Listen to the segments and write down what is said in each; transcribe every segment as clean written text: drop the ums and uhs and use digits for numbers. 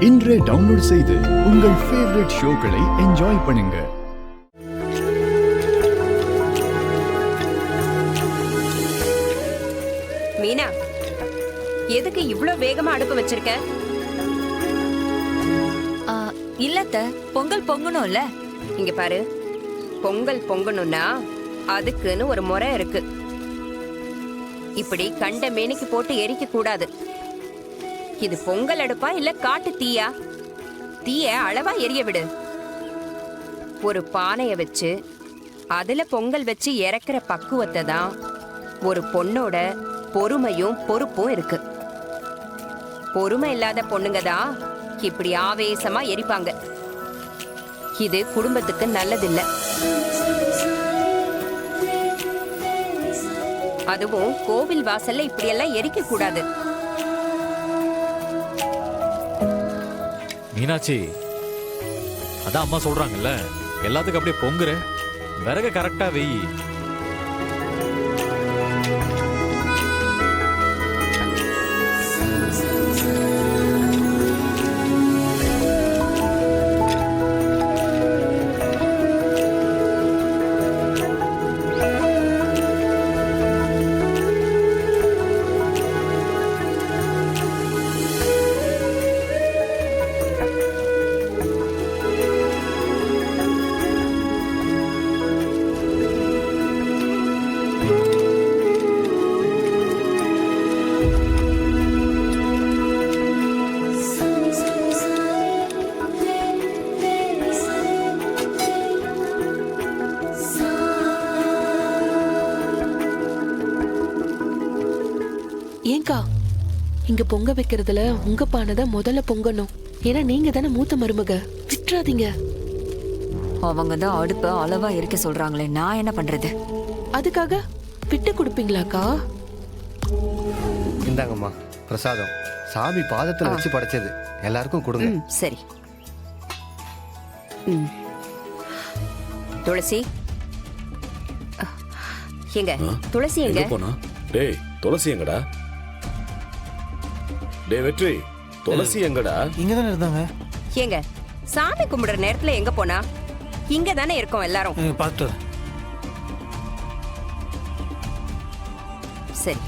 இன்றே டவுன்லோட் செய்து உங்கள் ஃபேவரட் ஷோக்களை என்ஜாய் பண்ணுங்க. மீனா, எதுக்கு இவ்ளோ வேகமா அடுப்பு வச்சிருக்க? இல்லத்த, பொங்கல் பொங்கணும்ல. இங்க பாரு, பொங்கல் பொங்கணும்னா அதுக்குன்னு ஒரு முறை இருக்கு. இப்படி கண்ட மேனிக்கு போட்டு எரிக்க கூடாது. இது பொங்கல் அடுப்பா இல்ல காட்டு தீயா? தீய அளவா எரிய விடு. ஒரு பானைய வச்சு அதுல பொங்கல் வச்சு இறக்குற பக்குவத்தை தான் ஒரு பொண்ணோட பொறுமையும் பொறுப்பும் இருக்கு. பொறுமை இல்லாத பொண்ணுங்க தான் இப்படி ஆவேசமா எரிப்பாங்க. இது குடும்பத்துக்கு நல்லதில்லை. அதுவும் கோவில் வாசல்ல இப்படியெல்லாம் எரிக்க கூடாது. மீனாட்சி, அதான் அம்மா சொல்றாங்கல்ல, எல்லாத்துக்கும் அப்படியே பொங்குற விறக கரெக்டா வெயி. ஏங்கா, இங்க பொங்க வைக்கிறதுல உங்க பானைத முதல்ல பொங்கணும். ஏன்னா நீங்க தானே மூத்த மருமக, விட்டுறாதீங்க. அவங்க தான் அடுப்ப அளவா எரிக்க சொல்றாங்களே, நான் என்ன பண்றது? அதுக்காக விட்டு கொடுப்பீங்களாக்கா? இந்தாங்கம்மா பிரசாதம், சாமி பாதத்துல வச்சு படைச்சது, எல்லாருக்கும் கொடுங்க. சரி. துளசி எங்க? துளசி எங்க போனா? டேய், துளசி எங்கடா? டேய் வெற்றி, துளசி எங்கடா? இங்க தானே இருந்தாங்க. எங்க சாமி கும்பிடுற நேரத்துல எங்க போனா? இங்க தானே இருக்கோம் எல்லாரும். பார்த்து சரி.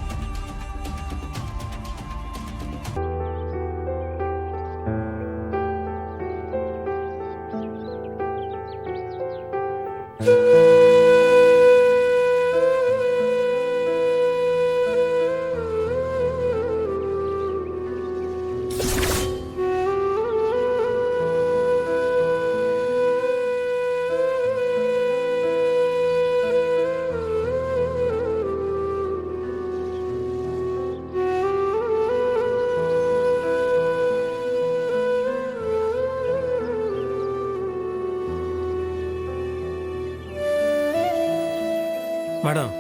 மேடம்,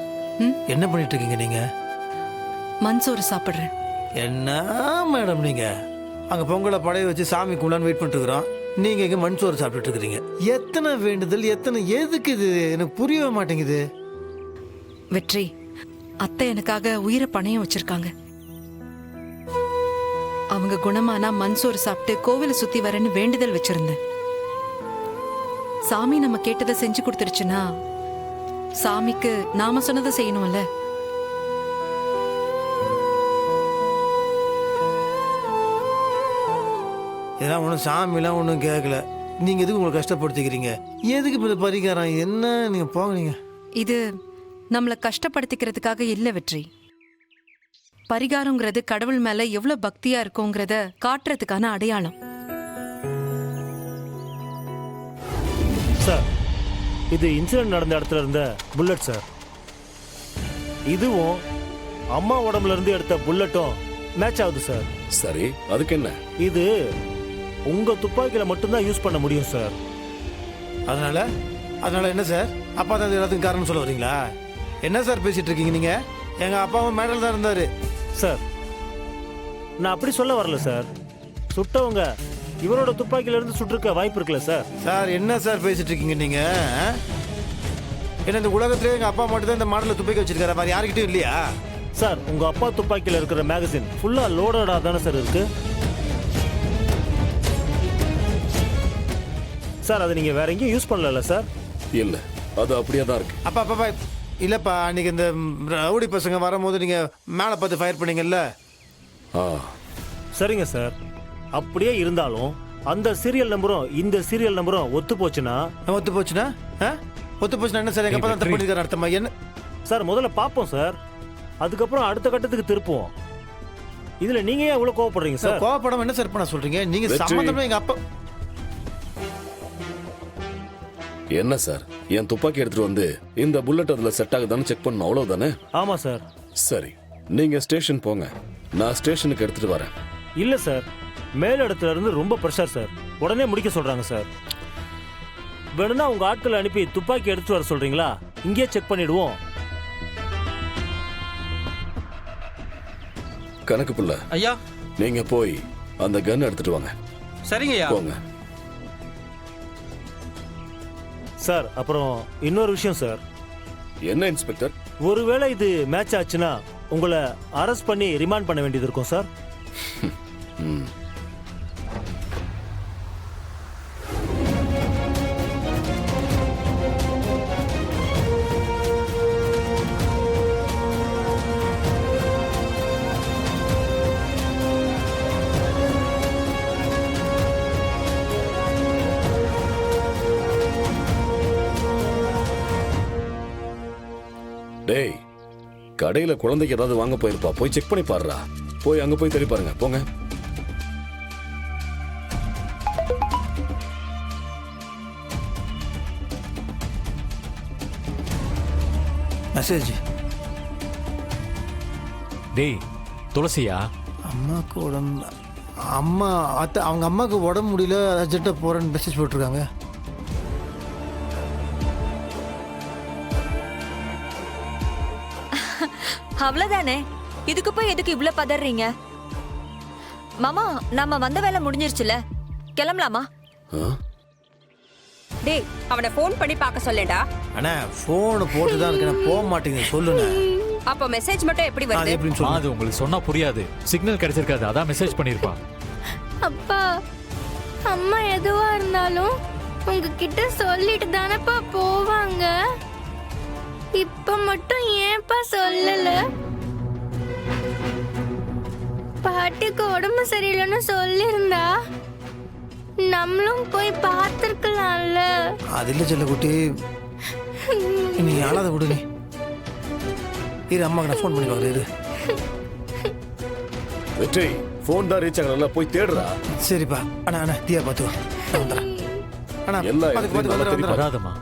என்ன பண்ணிட்டு இருக்கீங்க நீங்க? மண்சோறு சாப்பிடுறேன். என்ன மேடம் நீங்க அங்க பொங்கலை படைய வச்சு சாமி கும்பிடான்னு வெயிட் பண்ணிட்டு இருக்கிறோம், நீங்க இங்க மண்சோறு சாப்பிட்டுட்டு இருக்கிறீங்க. எத்தனை வேண்டுதல், எத்தனை எதுக்கு இது? எனக்கு புரியவே மாட்டேங்குது. வெற்றி, அத்தை எனக்காக உயிரை பணையம் வச்சிருக்காங்க. அவங்க குணமானா மண்சோறு சாப்பிட்டு கோவிலை சுத்தி வரேன்னு வேண்டுதல் வச்சிருந்தேன். சாமி நம்ம கேட்டதை செஞ்சு கொடுத்துருச்சுன்னா சாமிக்கு நாம சொன்னதை செய்யணும்ல. இதெல்லாம் ஒன்றும் சாமிலாம் ஒன்றும் கேட்கல, நீங்க எதுக்கு உங்களை கஷ்டப்படுத்திக்கிறீங்க? எதுக்கு இப்போ பரிகாரம் என்ன? நீங்க போங்க. நீங்க இது நம்மளை கஷ்டப்படுத்திக்கிறதுக்காக இல்ல வெற்றி. பரிகாரங்கிறது கடவுள் மேல எவ்வளவு பக்தியா இருக்குங்கிறத காட்டுறதுக்கான அடையாளம். சார், இது இன்சிடென்ட் நடந்த இடத்துல இருந்த புல்லட் சார். இதுவும் அம்மா உடம்புல இருந்து எடுத்த புல்லட்டும் மேட்ச் ஆகுது சார். சரி, அதுக்கு என்ன? இது உங்க துப்பாக்கியில மட்டும்தான் யூஸ் பண்ண முடியும் சார். அதனால என்ன சார்? அப்பா தான் எல்லாத்துக்கும் காரணம் சொல்ல வரீங்களா? என்ன சார் பேசிட்டு இருக்கீங்க நீங்க? எங்க அப்பாவும் மேடல் தான் இருந்தாரு சார். நான் அப்படி சொல்ல வரல சார். சுட்டவங்க இவரோட துப்பாக்கியில இருந்து சுட்டிருக்க வாய்ப்பு இருக்குல்ல சார். சார் என்ன சார் பேசிட்டு இருக்கீங்க நீங்க? என்ன இந்த உலகத்திலே எங்க அப்பா மட்டும் தான் இந்த மாடல துப்பாக்கி வச்சிருக்காரு, வேற யாருக்கிட்டும் இல்லையா? சார், உங்க அப்பா துப்பாக்கியில இருக்கிற மேகசின் ஃபுல்லா லோடடா தானே சார் இருக்கு? சார் அதை நீங்க வேற எங்கேயும் யூஸ் பண்ணல சார்? இல்ல அது அப்படியே தான் இருக்கு. அப்பா அப்பா இல்லப்பா, அன்னைக்கு இந்த ரவுடி பசங்க வரும்போது நீங்க மேலே பார்த்து ஃபயர் பண்ணீங்கல்ல. ஆ சரிங்க சார். அப்படியே இருந்தாலும் அந்த சீரியல் நம்பரும் இந்த சீரியல் நம்பரும் ஒத்து போச்சுன்னா ஒத்து போச்சுன்னா என்ன சார்? எங்க அப்பா தான் தப்பு பண்ணிருக்காரு அர்த்தமா? என்ன சார் முதல்ல பார்ப்போம் சார், அதுக்கப்புறம் அடுத்த கட்டத்துக்கு திருப்புவோம். இதுல நீங்க ஏன் இவ்வளவு கோவப்படுறீங்க சார்? சார்? கோவப்படாம என்ன சார் பண்ண சொல்றீங்க? நீங்க வெற்றி. சம்மந்தமா எங்க அப்பா என்ன சார், என் துப்பாக்கி எடுத்துட்டு வந்து இந்த புல்லட் அதுல செட் ஆகுதான்னு செக் பண்ணணும், அவ்வளவுதானே? ஆமா சார். சரி, நீங்க ஸ்டேஷன் போங்க, நான் ஸ்டேஷனுக்கு எடுத்துட்டு வரேன். இல்ல சார், மேல் இடத்துல இருந்து ரொம்ப ப்ரெஷர் சார், உடனே முடிக்க சொல்றாங்க சார். வேணும்னா உங்க ஆட்களை அனுப்பி துப்பாக்கி எடுத்து வர சொல்றீங்களா? இங்கேயே செக் பண்ணிடுவோம். கணக்கு புள்ள, ஐயா. நீங்க போய் அந்த கன் எடுத்துட்டு வாங்க. சரிங்கய்யா. போங்க. சார் அப்புறம் இன்னொரு விஷயம் சார். என்ன இன்ஸ்பெக்டர்? ஒருவேளை இது மேட்ச் ஆச்சுன்னா உங்களை அரெஸ்ட் பண்ணி ரிமாண்ட் பண்ண வேண்டியது இருக்கும் சார். ம். டேய், கடையில குழந்தைக்கு ஏதாவது வாங்க போயிருப்பா, போய் செக் பண்ணி பாருடா. போய் அங்க போய் தேடி பாருங்க, போங்க. மெசேஜ். டேய் துளசியா? அம்மாவுக்கு உடம்பு அவங்க அம்மாவுக்கு உடம்பு முடியல, அர்ஜென்ட்டாக போகிறேன்னு மெசேஜ் போட்டிருக்காங்க. அவ்வளவுதானே, இதுக்கு போய் எதுக்கு இவ்ளோ பதறீங்க? மாமா, நம்ம வந்த வேலை முடிஞ்சிருச்சுல, கிளம்பலாமா? டேய், அவனை ஃபோன் பண்ணி பார்க்க சொல்லேடா. அண்ணா ஃபோனு போட்டு தான் இருக்கேன், போக மாட்டேங்குது. சொல்லுண்ணே. அப்போ மெசேஜ் மட்டும் எப்படி அது வருது? எப்படின்னு சொல்லு. அது உங்களுக்கு சொன்னா புரியாது. சிக்னல் கிடைச்சிருக்காது, அதான் மெசேஜ் பண்ணிருப்பா. அப்பா, அம்மா எதுவா இருந்தாலும் உங்ககிட்ட சொல்லிட்டு தானப்பா போவாங்க. இப்ப மட்டும் ஏன்பா சொல்லல? பாட்டிக்கு உடம்பு சரியில்லைன்னு சொல்லியிருந்தா நம்மளும் போய் பார்த்துருக்கலாம்ல. அது இல்லை செல்லக்குட்டி, நீ அழாத விடு. நீ இரு, அம்மாக்கு நான் ஃபோன் பண்ணி பார்க்குறேன். இரு. வெற்றி, ஃபோன் தான் ரீச் ஆகல, போய் தேடுறா. சரிப்பா. அண்ணா தீயா பார்த்து வா, நான் வந்துடுறேன். அண்ணா எல்லா பார்த்து இடத்துலயும் நல்லா பார்த்து தேடி வந்துடுறேன். வராதம்மா.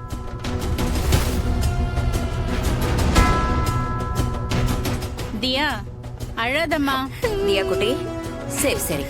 தியா, அழாதம்மா. தியா குட்டி, சரி சரி